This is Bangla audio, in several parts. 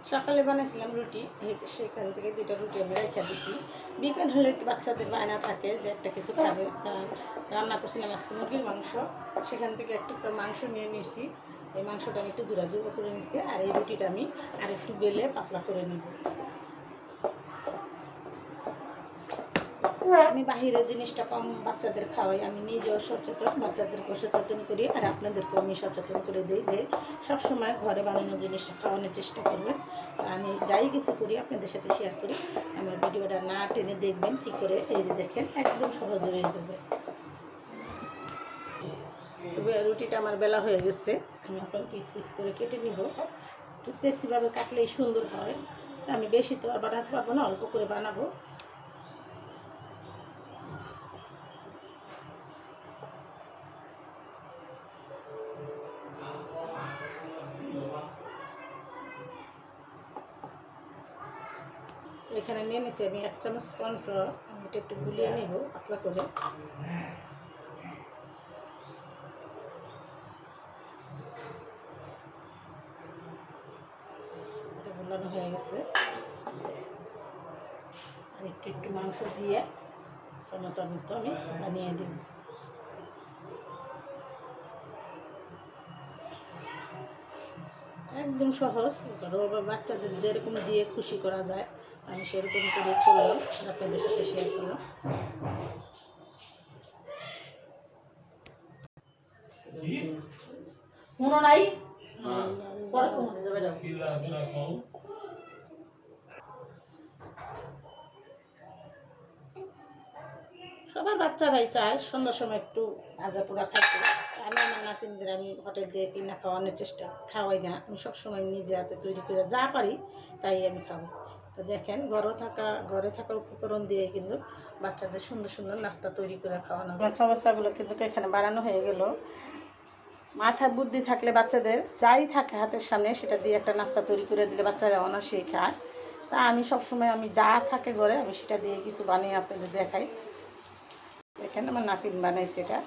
সকালে বানাইছিলাম রুটি, সেখান থেকে 2টা রুটি আমি রেখে দিছি। বিকেল হলে তো বাচ্চাদের বায়না থাকে যে একটা কিছু খাবে, তা রান্না করছিলাম আজকে মুরগির মাংস। সেখান থেকে একটু মাংস নিয়ে নিয়েছি। এই মাংসটা আমি একটু জোড়া জোড়া করে নিয়েছি, আর এই রুটিটা আমি আরেকটু বেলে পাতলা করে নিব। আমি বাহিরের জিনিসটা কম বাচ্চাদের খাওয়াই, আমি নিজেও সচেতন, বাচ্চাদেরকেও সচেতন করি, আর আপনাদেরকেও আমি সচেতন করে দিই যে সবসময় ঘরে বানানো জিনিসটা খাওয়ানোর চেষ্টা করবেন। তো আমি যাই কিছু করি আপনাদের সাথে শেয়ার করি। আমার ভিডিওটা না টেনে দেখবেন কী করে। এই যে দেখেন, একদম সহজ হয়ে যাবে। তবে রুটিটা আমার বেলা হয়ে গেছে, আমি এখন পিস পিস করে কেটে নিব। একটু টেস্টিভাবে কাটলেই সুন্দর হয়। তা আমি বেশি তো আর বানাতে পারবো না, অল্প করে বানাবো। এখানে নিয়ে নিচ্ছি আমি 1 চামচ কর্নফ্লাওয়ার। আমি এটা একটু গুলিয়ে নেব পাতলা করে। এটা গুলানো হয়ে গেছে। আর একটু একটু মাংস দিয়ে চামচের মতো আমি বানিয়ে দেব। একদম সহজ, বাচ্চাদের যেরকম দিয়ে খুশি করা যায় আমি সেরকম করে করলাম, আর আপনাদের সাথে শেয়ার করলাম। সবার বাচ্চারাই চায় সন্ধ্যার সময় একটু ভাজা পোড়া খাইতে। আমি আমার নাতিনদের আমি হোটেল দিয়ে কিনা খাওয়ানোর চেষ্টা খাওয়াই না, আমি সবসময় নিজে হাতে তৈরি করে যা পারি তাই আমি খাওয়াই। তো দেখেন, ঘরে থাকা উপকরণ দিয়ে কিন্তু বাচ্চাদের সুন্দর সুন্দর নাস্তা তৈরি করে খাওয়ানো। সমস্যাগুলো কিন্তু এখানে বানানো হয়ে গেল। মাথায় বুদ্ধি থাকলে বাচ্চাদের যাই থাকে হাতের সামনে সেটা দিয়ে একটা নাস্তা তৈরি করে দিলে বাচ্চারা অনায়াসেই খায়। তা আমি সবসময় আমি যা থাকে ঘরে আমি সেটা দিয়ে কিছু বানিয়ে আপনাদের দেখাই। এখানে আমার নাতিন বানাইছে এটা।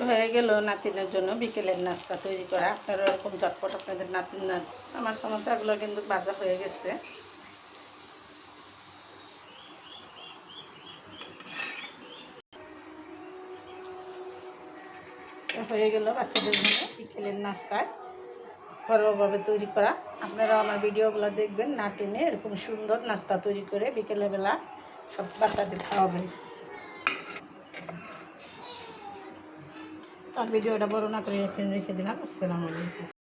হয়ে গেল নাতিনের জন্য বিকেলের নাস্তা তৈরি করা। আপনারা এরকম ঝটপট আপনাদের নাতিন আমার সমস্যাগুলো কিন্তু ভাজা হয়ে গেছে। হয়ে গেল বাচ্চাদের জন্য বিকেলের নাস্তায় ঘরোয়াভাবে তৈরি করা। আপনারাও আমার ভিডিওগুলো দেখবেন, না টেনে এরকম সুন্দর নাস্তা তৈরি করে বিকেলবেলা সব বাচ্চাদের খাওয়াবেন। আর ভিডিওটা বড় না করে রেখে দিলাম। আসসালামু আলাইকুম।